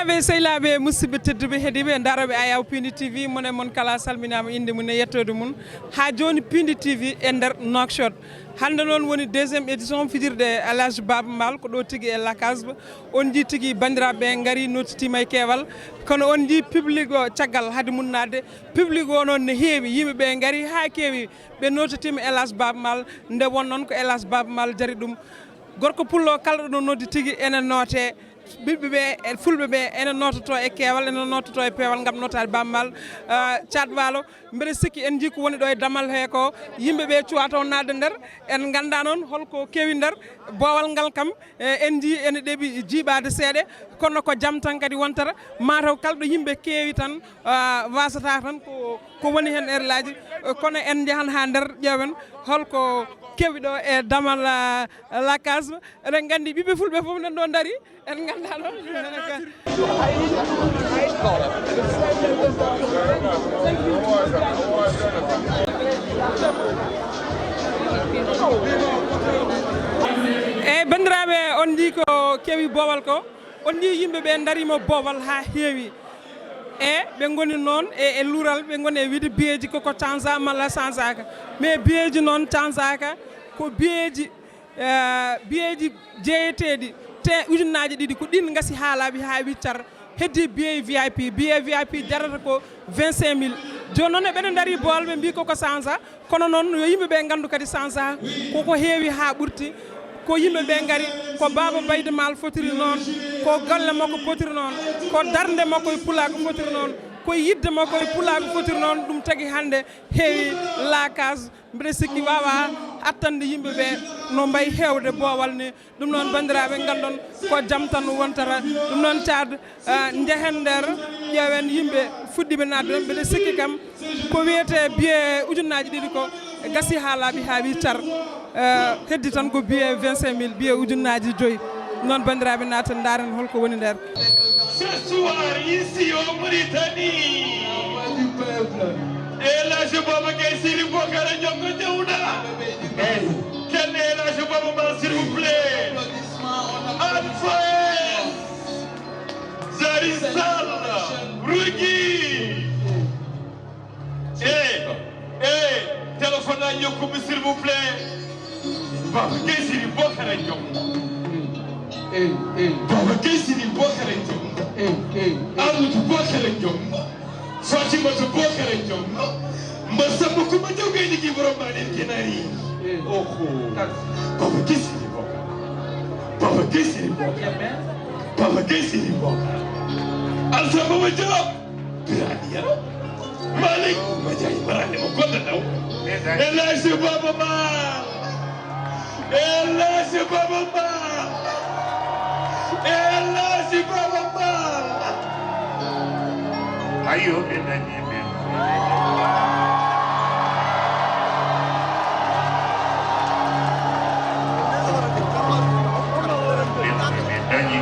bandiraɓe sehilaɓe musidɓe tedduɓe heeɗiɓe daroɓe Ayaw Pindi TV monen moon kala salminama inde mum e yettode mum ha joni Pindi TV e nder Nouakchott hande noon woni deuxiéme édition fijirde Elhadji Baba Maal ko ɗo tigui e Lakasba on jii tigui bandiraɓe gaari nottitima e keewal kono on jii public o caggal haade munnade public o noon ne heewi yimɓeɓe gaari ha keewi ɓe notitima Elhadji Baba Maal nde won noon ko Elhadji Baba Maal jaari ɗum gorko pullo kala ɗo noddi tigui ene noote ɓiɓɓe ɓe e fulɓe ɓe ene nototo e keewal ene nototo e peewal gam notade Baba Maal Thiat Walo mbeɗa sikki en jii ko woni ɗo e damal he ko yimɓeɓe cuwato nadde nder en ganda noon holko keewi nder boowal ngal kam en jii ene ɗeeɓi jiiɓade seeɗa kono ko jaam tan kadi wontata mataw kalɗo yimɓe keewi tan wasata tan ko woni hen erlaji kono en jahan ha nder ƴeewen holko kewi ɗo e damal Lakasba eɗen gandi ɓiɓɓe fulɓe foof nan ɗo daari en ganda ɗon eyyi bandiraɓe on jii ko kewi boowal ko on jii yimɓeɓe daarima boowal ha heewi e ɓe goni noon e luural ɓe goni e wiide biyeji koko chansa malla chansaka mais biyeji noon chansaka ko biyeji jeeyeteɗi te ujunnaji ɗiɗi ko ɗin gasi ha laaɓi ha wiccar heddi biye VIP jarata ko 25 000 joni noon eɓeɗe daari boowal ɓe mbi koko chansa kono noon yo yimɓeɓe gandu kadi chansa koko heewi ha ɓurti ko yimɓeɓe gaari ko Baba Baydy Maal fotiri noon ko golle makko fotiri noon ko darde makko e pulako fotiri noon ko yidde makko e pulako fotiri noon ɗum tagui hande heewi Lakas mbiɗa sikki wawa attande yimɓeɓe no mbayi hewde boowal ni ɗum noon bandiraɓe gandon ko jaam tan wontata ɗum noon Thiat jehen nder ƴeewen yimɓe fuɗɗiɓe nadde ɗon mbiɗa sikki kam ko wiyete biye ujunnaji ɗiɗi ko gasi ha laaɓi ha wiccar heddi tan ko biye 25 000 biye ujunnaji 5 noon bandiraɓe naten daren holko woni nder. Ce soir ici au Mauritanie, Elhadji Baba Gaye Siri Bokara Ndiongo ñëw na. Kenn Elhadji Baba Maal s'il vous plaît. Alpha Zari Sall Rougui. Téléphone à Nyokoum s'il vous plaît. Baba Gaye Siri Bokara Ndiongo. Baba Gaye Siri Bokara Ndiongo. Amadou Bokara Ndiongo. Fatimata Bokara Ndiongo. Masamba Coumba Diaw Gaye Ndiki borom Banel Guinaari. Baba Gaye Siri Bokara. Baba Gaye Siri Bokara. Baba Gaye Siri Bokara. Alsa Baba Diop. Birania. Malick Madiaye Marane mo godda daw. Elhadji Baba Maal. Elhadji Baba Maal. Elhadji Baba Maal. Ayo benani ben. Benani.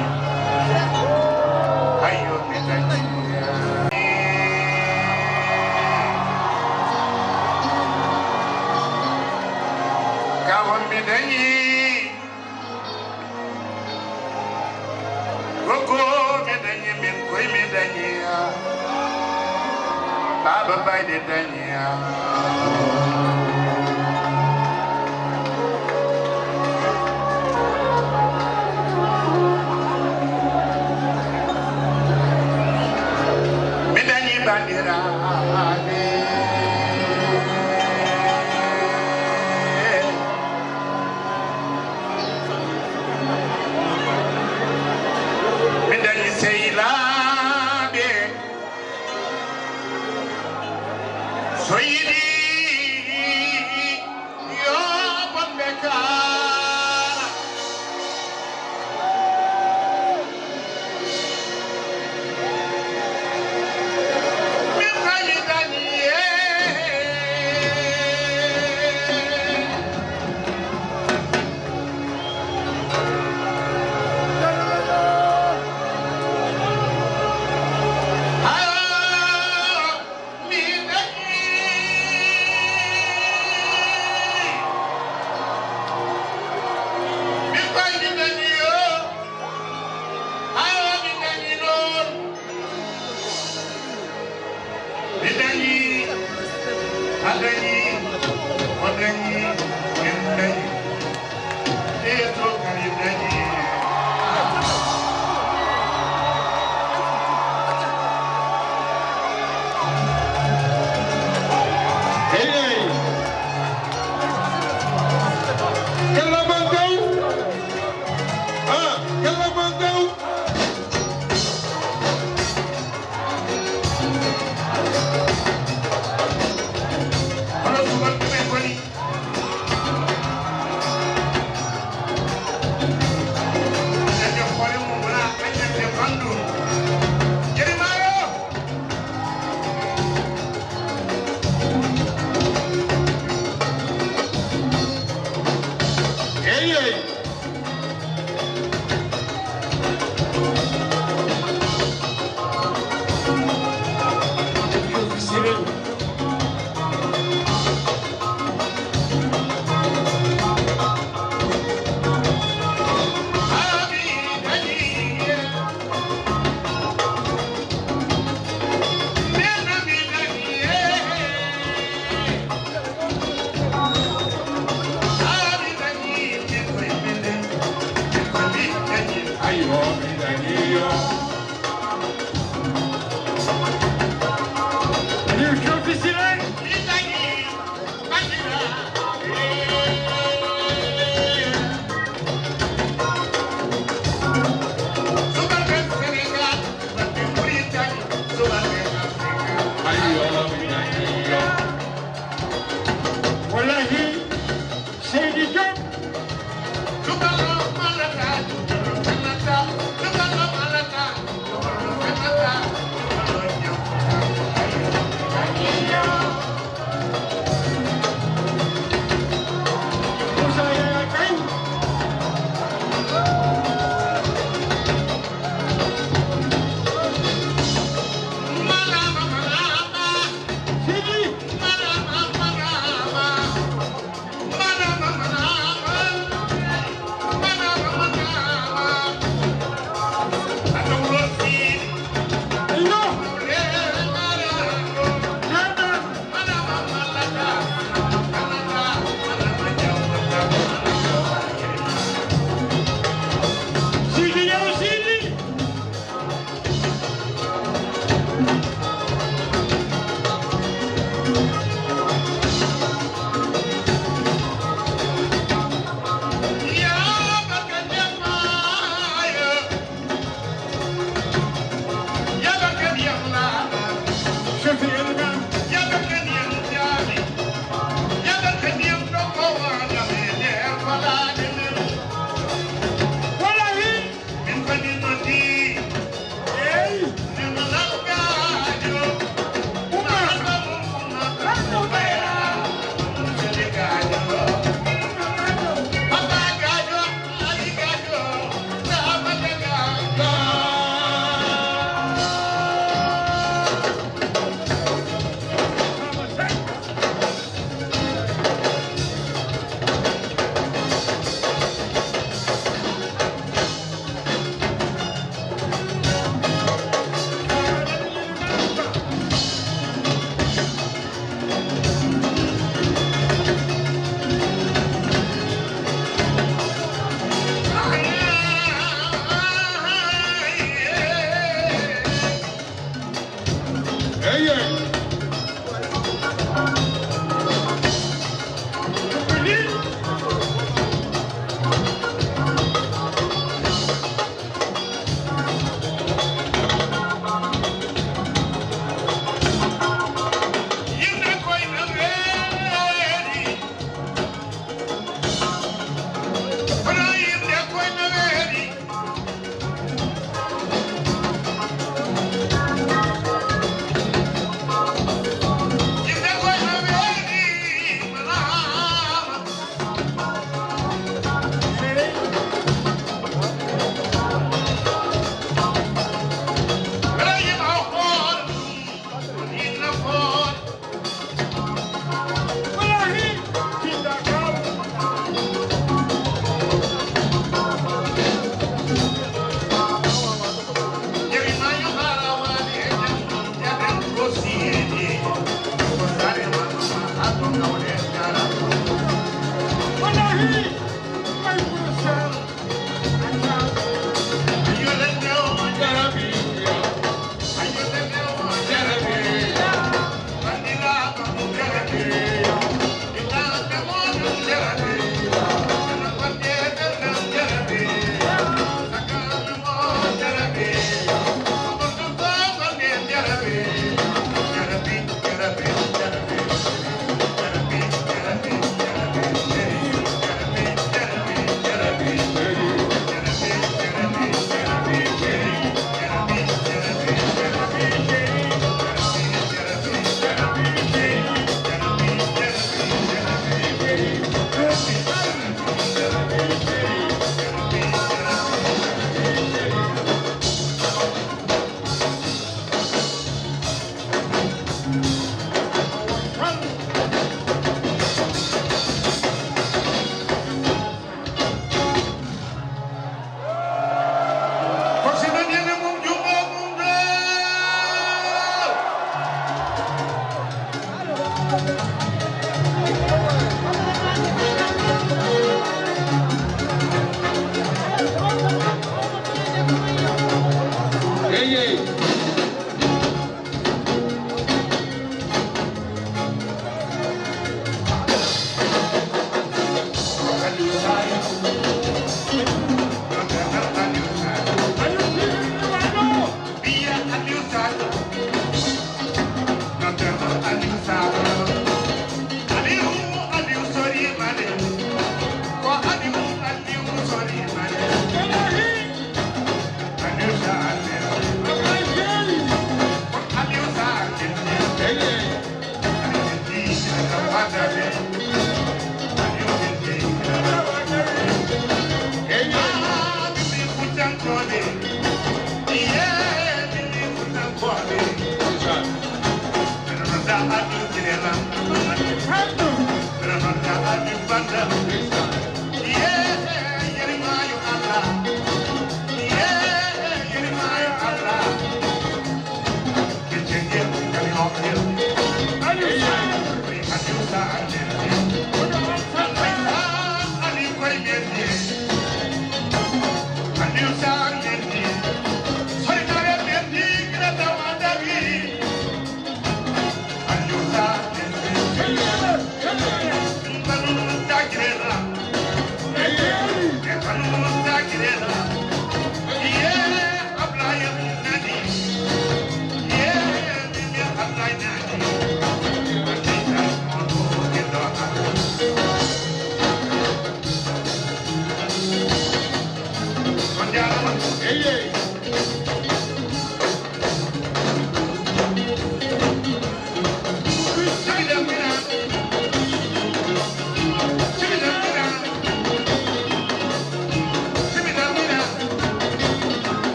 Ayo benani. Kawon benani. Koko benani ben koy benani. Baba Baydy Dania. Medani bandira. Medani Seyla. Soyidi yo Bambeka Mekani Daniye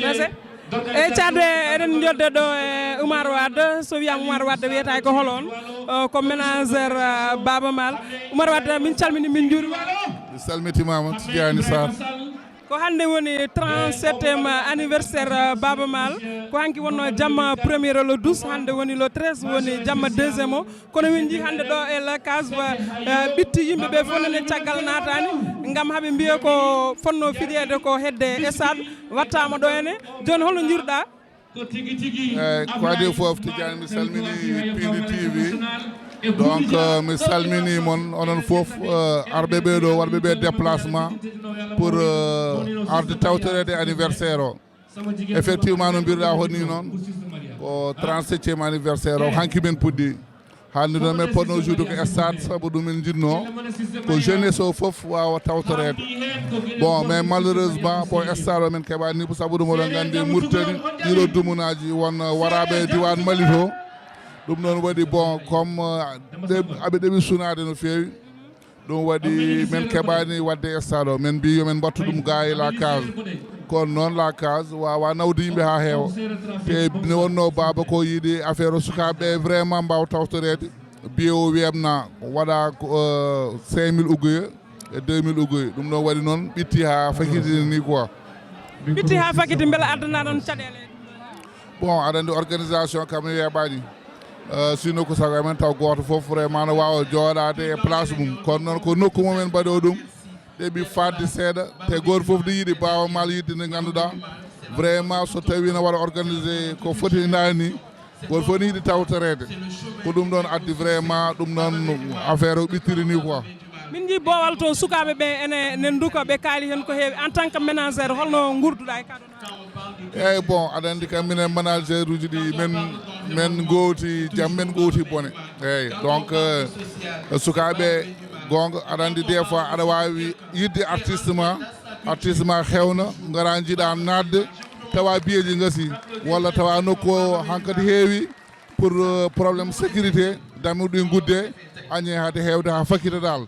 merci e cadde eɗen jodde ɗo e Oumar Wade so wiyama Oumar Wade wiyata ko holon ko ménagère Baba Maal Oumar Wade min calmini min juurima mi salmitimama Tidiani Sarr ko hande woni 37e anniversaire Baba Maal ko hanki wonno jamma premier le 12 hande woni le 13 woni jamma deuxième o kono min ji hande ɗo e la case ɓitti yimɓeɓe fof nene caggal natani gam haaɓe mbiya ko fonno fijede ko hedde stade wattama ɗo ene joni holno jiruɗa eyyi ko adi foof Tidiani mi salmini Pindi TV donc mi salmini moon onon foof arɓe ɓeɗo waɗɓe ɓe déplacement pour arde tawtorede anniversaire o effectivement no mbiruɗa honni noon ko 37e anniversaire o hanki men puɗɗi hande noon men poɗno joude ko stade saabu ɗum min jinno ko jeunesse o foof wawa tawtorede bon mais malheureusement bon stade o men keɓani ni saabu ɗum oɗon gandi Mauritanie ɗiɗo dumunaji won waraɓe diwan Mali to ɗum noon waɗi bon comme aɓe ɗeɓi sunade no fewi ɗum waɗi men keɓani wadde stade o men mbi yomen mbattu ɗum ga e la case kono noon la case wawa nawde yimɓe ha heewa te ne wonno Baba ko yiiɗi affaire o sukaɓeɓe vraiment mbawa tawtorede biye o wiyamna waɗa 5000 ugoye e 2000 ugoye ɗum ɗon waɗi noon ɓitti ha fakitini ni quoi ɓitti ha fakiti beele addana ɗon caɗele bon aɗa andi organisation kam ne weeɓani sino ko sago men taw goto foof vraiment no wawa jooɗade e place mum kono noon ko nokku mumen mbaɗi o ɗum ɗeɓi fadde seeɗa te goto foof ne yiiɗi Baba Maal yidde nde ganduɗa vraiment so tawi no waɗa organisé ko foti nani ni goto foof ne yiiɗi tawtorede ko ɗum ɗon addi vraiment ɗum noon affaire o ɓittiri ni quoi min ji bowal to sukaɓe ɓe ene duka ɓe kaali hen ko heewi en tant que ménagère holno gurduɗa e kaɗona eyyi bon aɗa andi kam minen ménagère uji ɗi men gowti jaam men gowti bone eyyi donc sukaɓe gonga aɗa andi des fois aɗa wawi yidde artiste ma hewna gara jiiɗa nadde tawa biyeji gasi walla tawa nokku o hankkadi heewi pour probléme sécurité damuɗi gudde añe hade hewde ha fakkita dal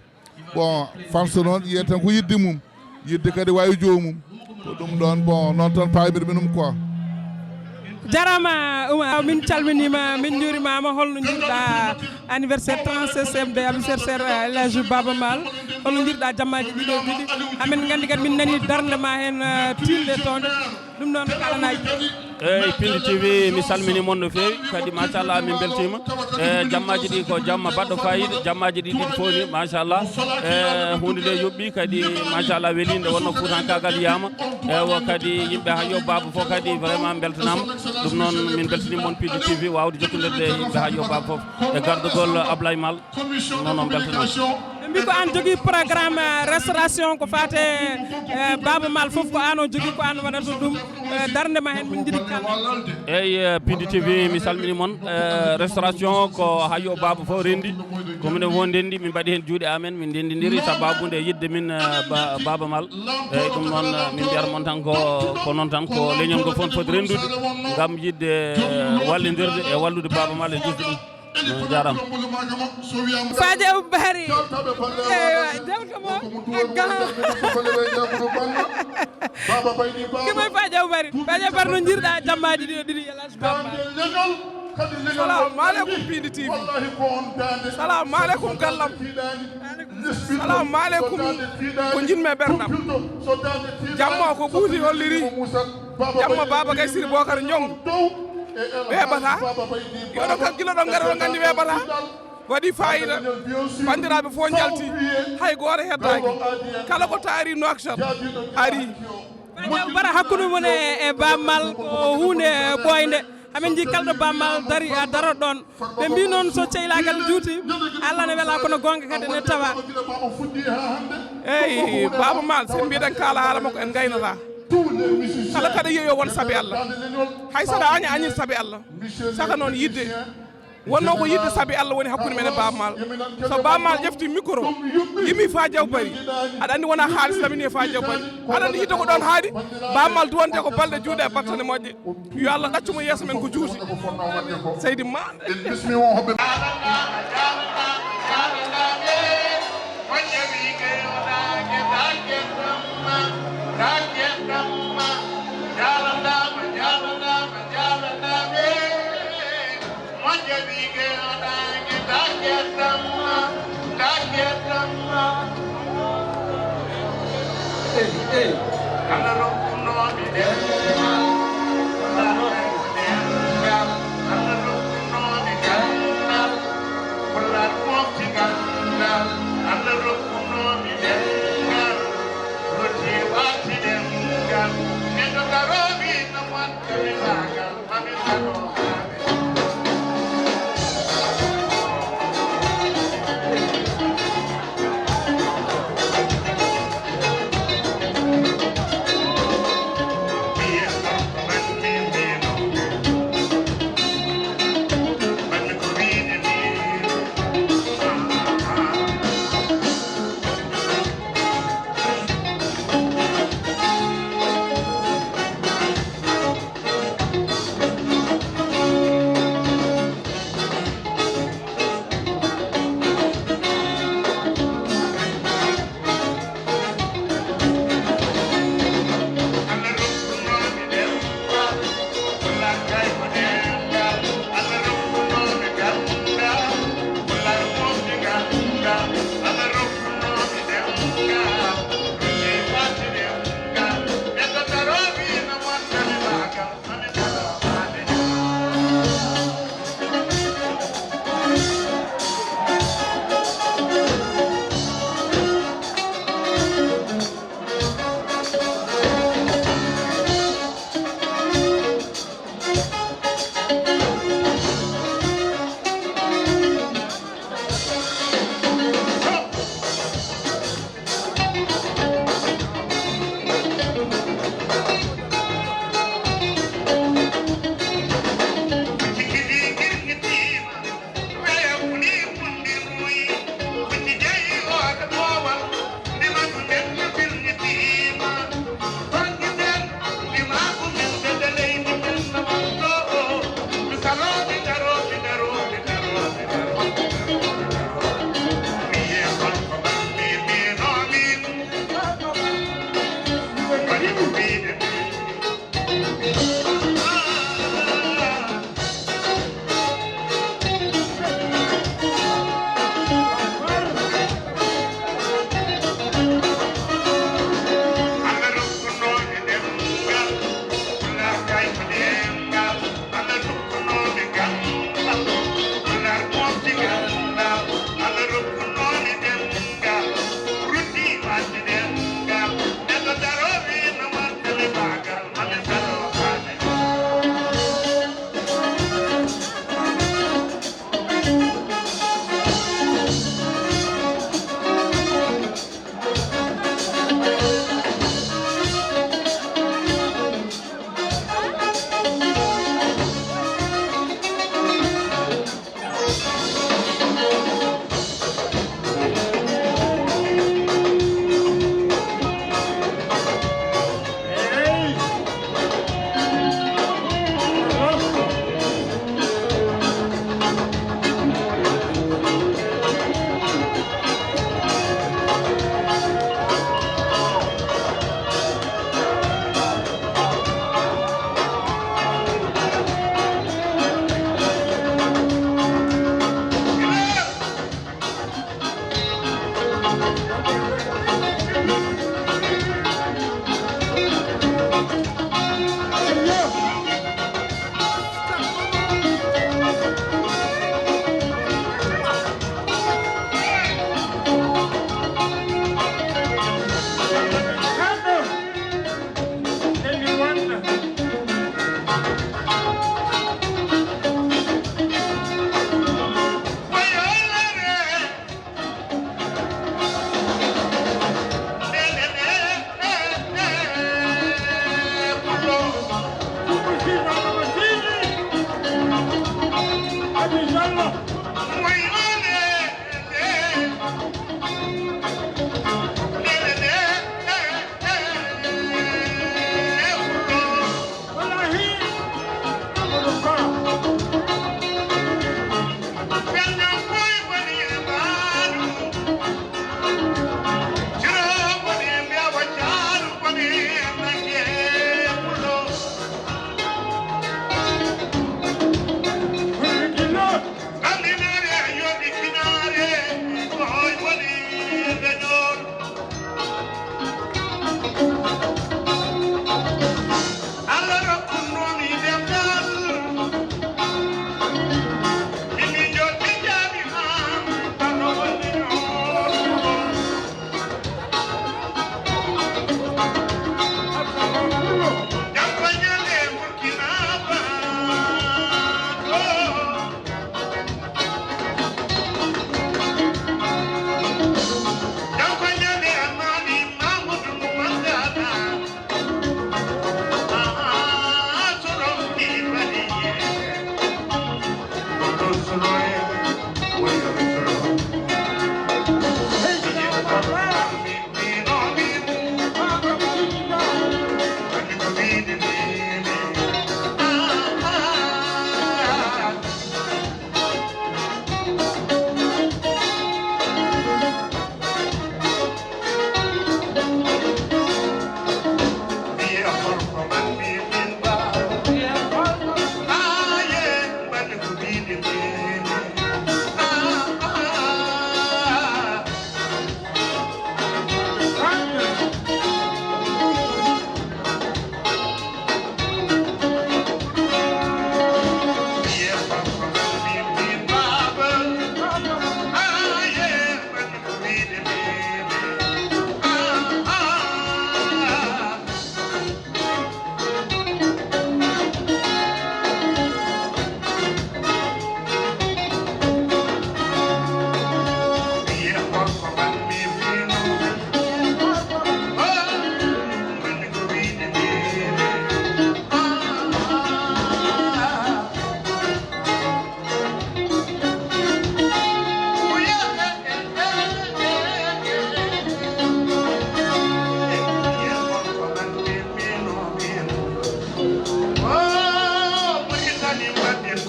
bon fanso noon yiyata tan ko yidde mum yidde kadi wawi jomum ko ɗum ɗon bon noon tan pamir minum quoi jarama Oumar min calminima min juurimama holno jiiruɗa anniversaire 37e de anniversaire El Hadji Baba Maal holno jiiruɗa jammaji ɗiɗo ɗiɗi hamin gandi kadi min nani darde ma hen tilde toon ɗum noon kalanaji eyyi Pindi TV mi salmini moon no fewi kadi machallah min beltima jammaji ɗi ko jamma baɗɗo fayida jammaji ɗi ɗiɗi fof ni machallah hunde nde yoɓɓi kadi machallah welinde wonno Fuutankagal yiyama ewa kadi yimɓe ha yo Baba fof kadi vraiment beltanama ɗum noon min beltanima moon Pindi TV wawde jokkodirde yimɓe ha yo Baba fof e gardugol Ablaye Maal noon noon beltanama ɓe mbi ko an jogui programme restauration ko fate Baba Maal foof ko an o jogui ko an waɗata ɗum darde ma hen min jiiɗi kalde eyyi Pindi TV mi salmini moon restauration ko ha yo Baba fof rendi komine fof ndendi min mbaɗi hen juuɗe amen min ndendidiri sababude yidde min Baba Maal eyyi ɗum noon min mbiyata moon tan ko noon tan ko leñol ngol fof foti rendude gam yidde wallodirde e wallude Baba Maal e jusde ɗum jarama Fadji Aboubary jalkamo kimoy Fadji Aboubary no jiiruɗa jammaji ɗiɗo ɗiɗi Elhadji Baba Maal salamu aleykum Pindi TV salamu aleykum gallam salamu aleykum ko jinmi e ɓerdam jamma ko ɓuuti holliri jamma Baba Gaye Bocar Ndiongu weeɓata yoɗo kakkilo ɗon gara ɗo gandi weeɓata waɗi fayida bandiraɓe fof jalti hay goto heddaki kala ko taari Nouakchott ari Fadji Aboubary hakkude mon e Baba Maal ko hunde ɓoyde hamin ji kalɗo Baba Maal dari a darot ɗon ɓe mbi noon so ceylagal juuti Allah ne weela kono gonga kadi ne tawa eyyi Baba Maal sen mbiɗen kaala haala makko en gaynata kala kada yeeyo won saabi Allah hay saɗa añir saabi Allah saka noon yidde wonno ko yidde saabi Allah woni hakkude men e Baba Maal so Baba Maal ƴefti micro yimi Fadji Aboubary aɗa andi wona haalis lamini e Fadji Aboubary aɗa andi yidde ko ɗon haaɗi Baba Maal duwonte ko balɗe juuɗe e battane moƴƴe yo Allah ɗaccumo yeeso men ko juuti seydi ma Jalan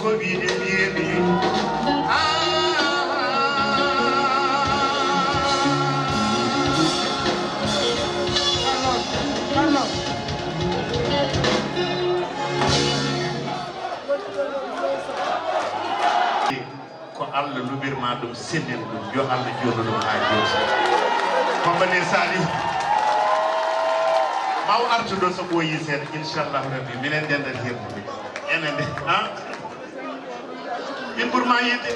ko wiide wiyeɓe ko Allah luɓirma ɗum senen ɗum yo Allah joono ɗum ha joti kombane sali maw artuɗo so ɓooyi seeɗa inchallahu rabbi minen ndendat hirde enen de min ɓurma yidde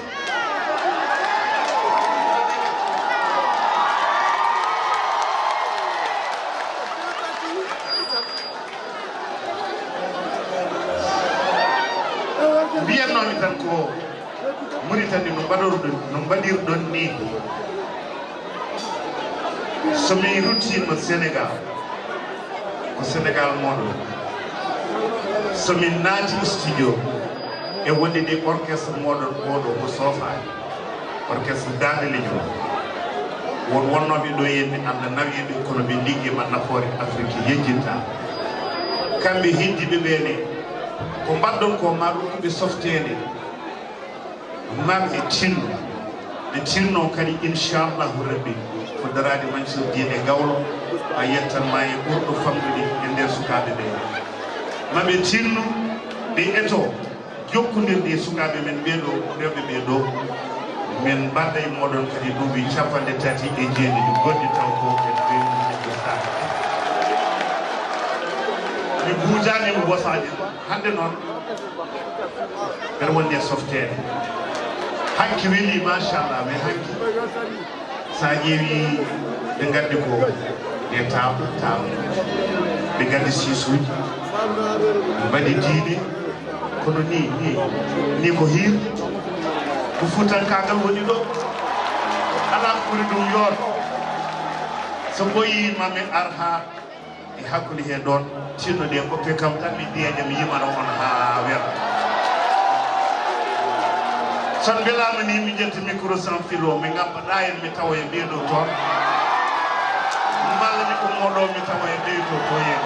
mbiyatnomi tan ko Mauritanie no mbaɗirɗon ni somi ruttima Sénégal ko Sénégal moɗon somi naati studio e wonde de orchestre moɗon oɗo mo soofani orchestre Dande Leñol won wonnoɓe ɗo henni anda nawiɓe kono ɓe liggima nafoore Afrique yejjinta kamɓe heddiɓe ɓene ko mbaɗɗon ko ma ɗumɓe softede maɓe tinno ɓe tinno kadi inchallahu rabbi ko darade Mansour Diine Gawlo a yettanma e ɓurɗo famɗude e nder sukaɓe ɓe maɓe tinno ɓe eto jokkodirde e sukaɓe men ɓeɗo rewɓe ɓe ɗo min mbadda e moɗon kadi duuɓi 39 ɗi goɗɗi taw ko en ɓeyɗo sa mi buujanimo bosaji hande noon mbeɗa wonde e softede hanki weeli machallah mais hanki sa ƴeewi ɓe gaddi ko e table ɓe gaddi sisuji ɓe mbaɗi diine kono ni ko hirde ko futankagal woni ɗo ala ko ɓuri ɗum yoot so ɓoyi mami ar ha e hakkude he ɗon tinnoɗe goppe kam tan mi ɗiyaƴa mi yimana on ha weeɓa son mbelama ni mi ƴetta micro sans filo mi ngabbaɗa en mi tawa e ɓeeɗo toon mballa mi ummoɗo mi tawa e ɓeydo to yen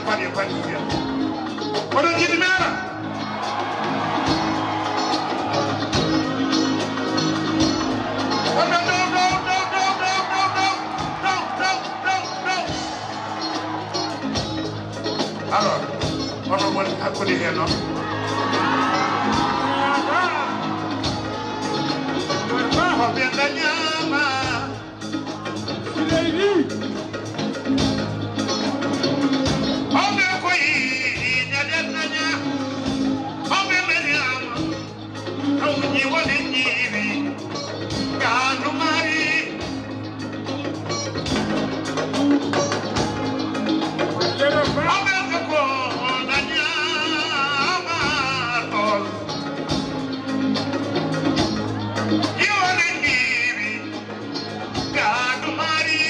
paɗe fiya oɗon jiɗi mera oɗon dow alors onon woni hakkude he noon koɓe dañama oɓe koyi ñaɗen daña oɓe meniama tawji woni ñiiwi gandu mari oɓe ko dañama tol iwoni ñiiwi gandu mari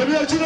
Hey,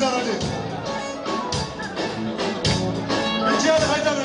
Haydara Ejiyar Haydara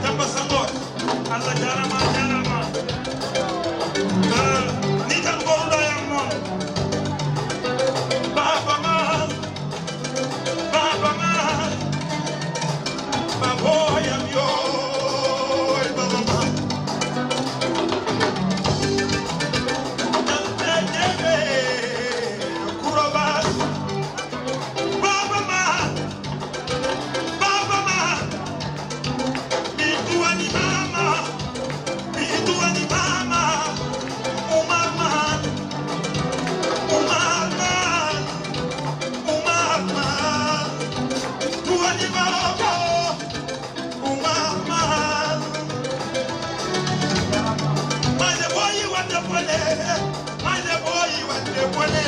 Demba Senghor Allah jarama ni tan goluɗo yam noon baba ma baboyam yo baba ma dantejebe kuroba baba ma mi duwani mama Umar man duwani mama Umar man my boy wande pole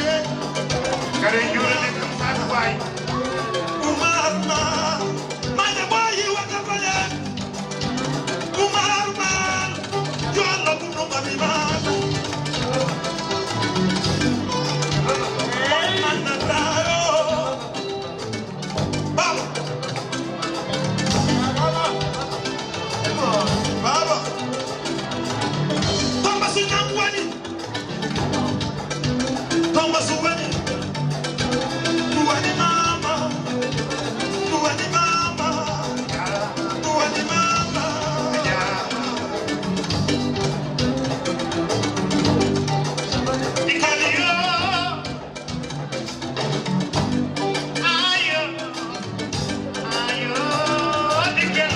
kare yurale kam sadu way Umar man my boy wande pole Umar man jollo bunu mami man Baba Thomas Nyangwani Thomas Wani Duwani mama Ikaliyo ayo dikel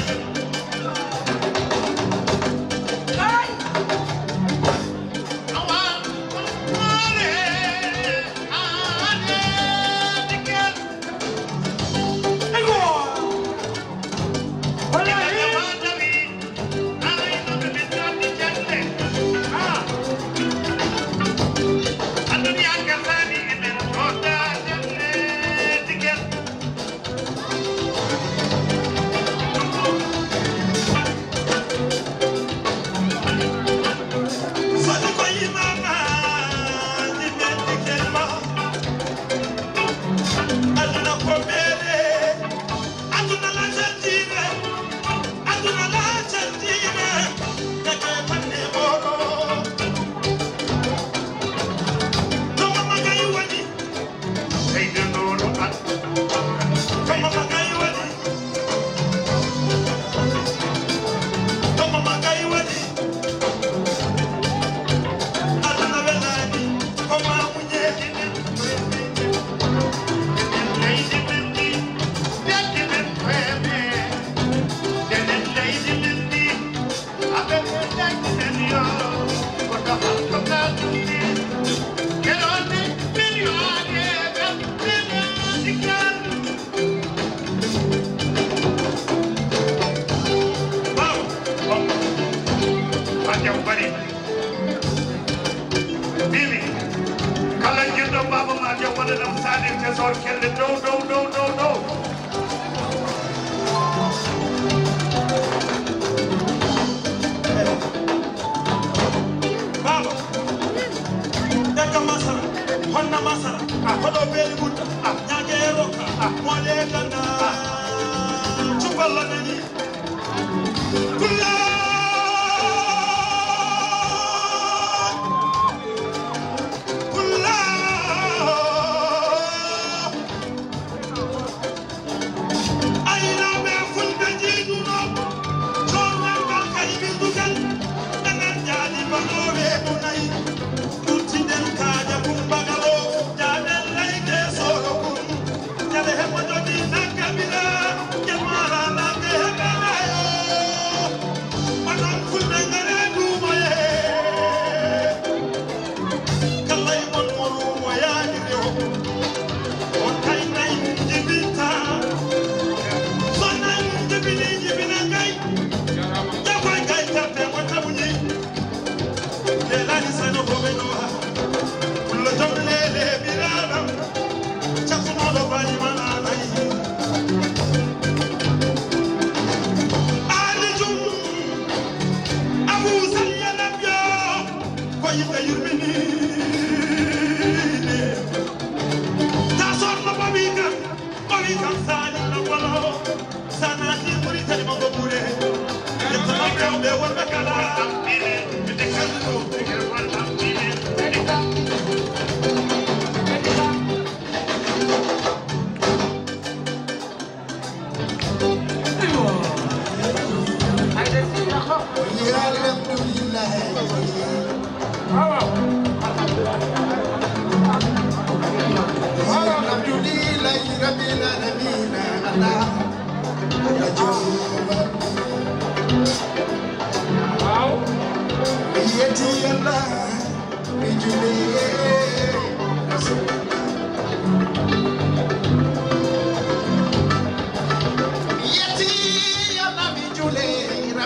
rewɓe wonɓe kala ɗaɓɓine ɓe kalluno ɓe won ɗaɓɓine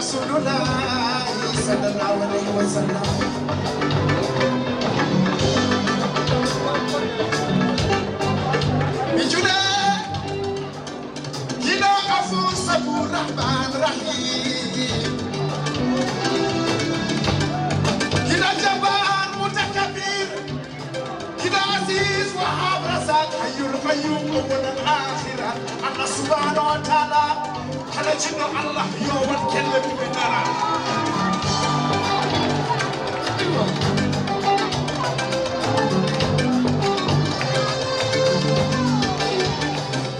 Rasulullah sallallahu alaihi wasallam bijuna kila afu sabur rahman rahim kila jabbar mutakabbir kila aziz wahhab razaq hayyul qayyum wal akhirah Allah subhanahu wa ta'ala kala jinno Allah yo wat kelle bi dara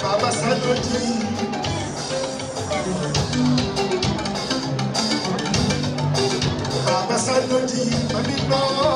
Baba Sanuti Baba Sanuti Mamino